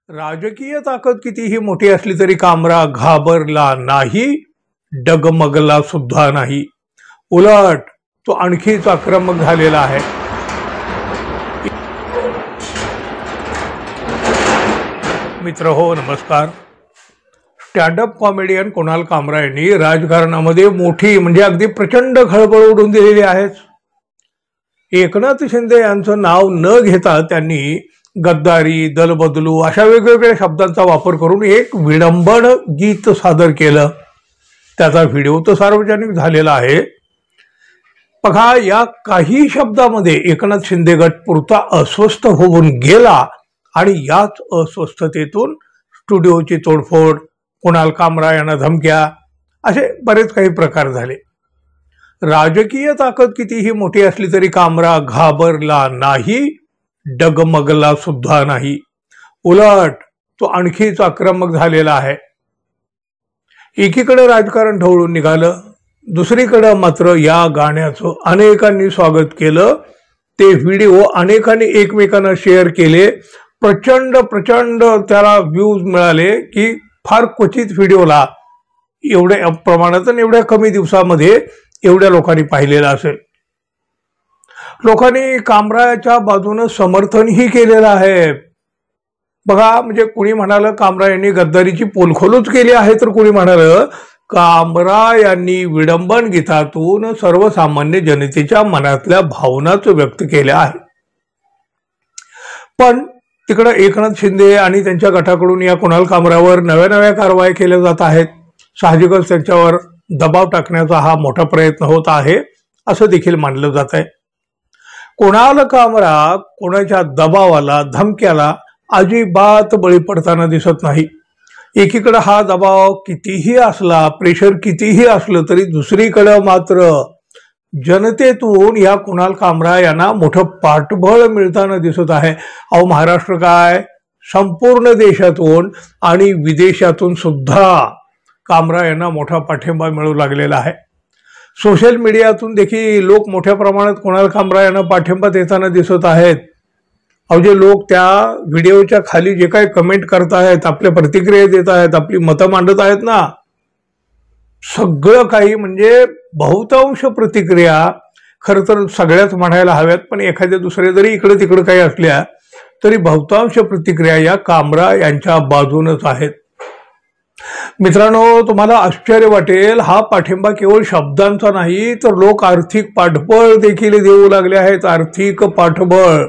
राजकीय ताकद कितीही मोठी असली तरी कामरा घाबरला नाही, डगमगला सुद्धा नाही. उलट तो आणखीच आक्रमक झालेला आहे. मित्र हो, नमस्कार. स्टँडअप कॉमेडियन कुणाल कामरा यांनी राजकारणामध्ये मोठी म्हणजे अगदी प्रचंड खळबळ उडवून दिलेली आहे. एकनाथ शिंदे यांचं नाव न घेता त्यांनी गद्दारी, दल बदलू अशा वेगवेगळ्या शब्दांचा वापर करून एक विडंबन गीत सादर केलं. त्याचा व्हिडिओ तर सार्वजनिक झालेला आहे. बघा, या काही शब्दामध्ये एकनाथ शिंदे गट पुरता अस्वस्थ होऊन गेला आणि याच अस्वस्थतेतून स्टुडिओची तोडफोड, कुणाल कामरा यांना धमक्या, असे बरेच काही प्रकार झाले. राजकीय ताकद कितीही मोठी असली तरी कामरा घाबरला नाही, डगमगला सुद्धा नाही. उलट तो आणखीच आक्रमक झालेला आहे. एकीकडे राजकारण ढवळून निघालं, दुसरीकडे मात्र या गाण्याचं अनेकांनी स्वागत केलं. ते व्हिडिओ अनेकांनी एकमेकांना शेअर केले. प्रचंड त्याला व्ह्यूज मिळाले की फार क्वचित व्हिडिओला एवढ्या प्रमाणात आणि एवढ्या कमी दिवसामध्ये एवढ्या लोकांनी पाहिलेला असेल. लोकांनी कामराच्या बाजूनं समर्थनही केलेलं आहे. बघा, म्हणजे कुणी म्हणालं कामरा यांनी गद्दारीची पोलखोलच केली आहे, तर कुणी म्हणालं कामरा यांनी विडंबन गीतातून सर्वसामान्य जनतेच्या मनातल्या भावनाच व्यक्त केल्या आहेत. पण तिकडं एकनाथ शिंदे आणि त्यांच्या गटाकडून या कुणाल कामरावर नव्या कारवाया केल्या जात आहेत. साहजिकच त्यांच्यावर दबाव टाकण्याचा हा मोठा प्रयत्न होत आहे असं देखील मानलं जात आहे. कुणाल कामरा कोणाच्या दबावाला, धमक्याला अजिबात बळी पडताना दिसत नाही. एकीकडे हा दबाव कितीही असला, प्रेशर कितीही असलं तरी दुसरीकडे मात्र जनतेतून या कुणाल कामरा यांना मोठं पाठबळ मिळताना दिसत आहे. अहो, महाराष्ट्र काय, संपूर्ण देशातून आणि विदेशातून सुद्धा कामरा यांना मोठा पाठिंबा मिळू लागलेला आहे. सोशल मीडियातून देखील लोक मोठ्या प्रमाणात कुणाल कामरा यांना पाठिंबा देताना दिसत आहेत. अहो, जे लोक त्या व्हिडिओच्या खाली जे काही कमेंट करत आहेत, आपल्या प्रतिक्रिया देत आहेत, आपली मतं मांडत आहेत ना, सगळं काही म्हणजे बहुतांश प्रतिक्रिया खरं तर सगळ्याच म्हणायला हव्यात, पण एखाद्या दुसऱ्या जरी इकडे तिकडे काही असल्या तरी बहुतांश प्रतिक्रिया या कामरा यांच्या बाजूनच आहेत. मित्रांनो, तुम्हाला आश्चर्य वाटेल, हा पाठिंबा केवळ शब्दांचा नाही तर लोक आर्थिक पाठबळ देखील देऊ लागले आहेत. आर्थिक पाठबळ,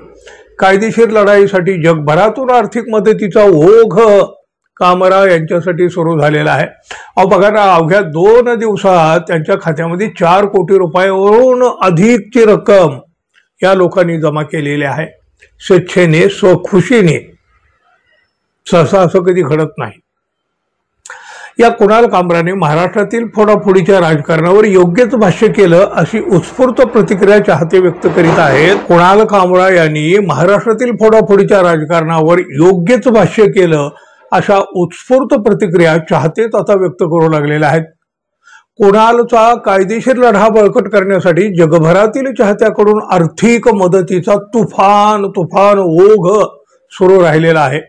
कायदेशीर लढाईसाठी जगभरातून आर्थिक मदतीचा ओघ कामरा यांच्यासाठी सुरू झालेला आहे. अहो बघा ना, अवघ्या 2 दिवसात त्यांच्या खात्यामध्ये 4 कोटी रुपयावरून अधिकची रक्कम या लोकांनी जमा केलेली आहे. स्वेच्छेने, स्वखुशीने. सहसा असं कधी घडत नाही. या कुणाल कामराने महाराष्ट्रातील फोडाफोडीच्या राजकारणावर योग्यच भाष्य केलं अशी उत्स्फूर्त प्रतिक्रिया चाहते व्यक्त करीत आहेत. कुणाल कामरा यांनी महाराष्ट्रातील फोडाफोडीच्या राजकारणावर योग्यच भाष्य केलं अशा उत्स्फूर्त प्रतिक्रिया चाहतेच आता व्यक्त करू लागलेल्या आहेत. कुणालचा कायदेशीर लढा बळकट करण्यासाठी जगभरातील चाहत्याकडून आर्थिक मदतीचा तुफान ओघ सुरू राहिलेला आहे.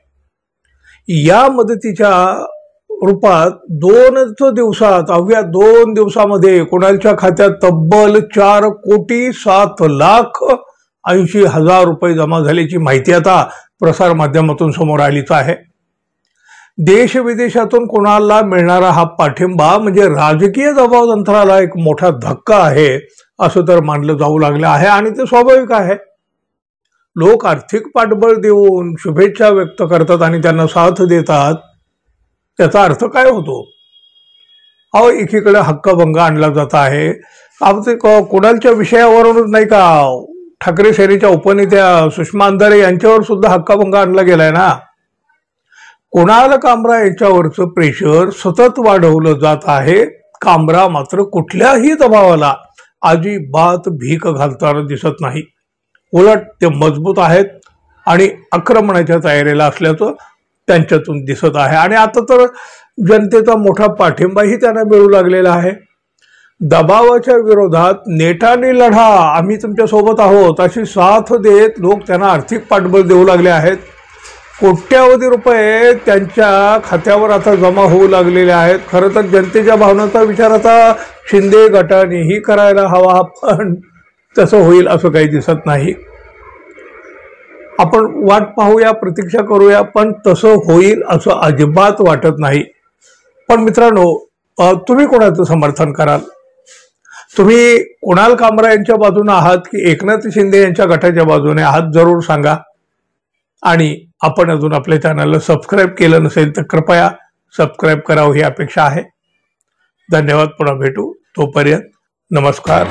या मदतीच्या रूपात 2 दिवसात, अवघ्या 2 दिवसामध्ये कुणालच्या खात्यात तब्बल 4,07,80,000 रुपये जमा झाल्याची माहिती आता प्रसार माध्यमातून समोर आलीच आहे. देश विदेशातून कुणालला मिळणारा हा पाठिंबा म्हणजे राजकीय दबाव तंत्राला एक मोठा धक्का आहे असं तर मानलं जाऊ लागलं आहे आणि ते स्वाभाविक आहे. लोक आर्थिक पाठबळ देऊन शुभेच्छा व्यक्त करतात आणि त्यांना साथ देतात. त्याचा अर्थ काय होतो? अहो, एकीकडे हक्कभंग आणला जात आहे. कुणालच्या विषयावरूनच नाही का, ठाकरे सेनेच्या उपनेत्या सुषमा अंधारे यांच्यावर सुद्धा हक्कभंग आणला गेलाय ना. कुणाल कामरा यांच्यावरचं प्रेशर सतत वाढवलं जात आहे. कामरा मात्र कुठल्याही दबावाला अजिबात भीक घालताना दिसत नाही. उलट ते मजबूत आहेत आणि आक्रमणाच्या तयारीला असल्याचं त्यांच्यातून दिसत आहे. आणि आता तर जनतेचा मोठा पाठिंबाही त्यांना मिळू लागलेला आहे. दबावाच्या विरोधात नेटाने लढा, आम्ही तुमच्या सोबत आहोत अशी साथ देत लोक त्यांना आर्थिक पाठबळ देऊ लागले आहेत. कोट्यावधी रुपये त्यांच्या खात्यावर आता जमा होऊ लागलेले आहेत. खरं तर जनतेच्या भावनांचा विचार आता शिंदे गटानेही करायला हवा, पण तसं होईल असं काही दिसत नाही. आपण वाट पाहूया, प्रतीक्षा करूया, पण तसं होईल असं अजिबात वाटत नाही. पण मित्रांनो, तुम्ही कोणाचं समर्थन कराल? तुम्ही कुणाल कामरा यांच्या बाजूने आहात की एकनाथ शिंदे यांच्या गटाच्या बाजूने आहात? जरूर सांगा. आणि आपण अजून आपल्या चॅनलला सबस्क्राईब केलं नसेल तर कृपया सबस्क्राईब करावं ही अपेक्षा आहे. धन्यवाद. पुन्हा भेटू. तोपर्यंत नमस्कार.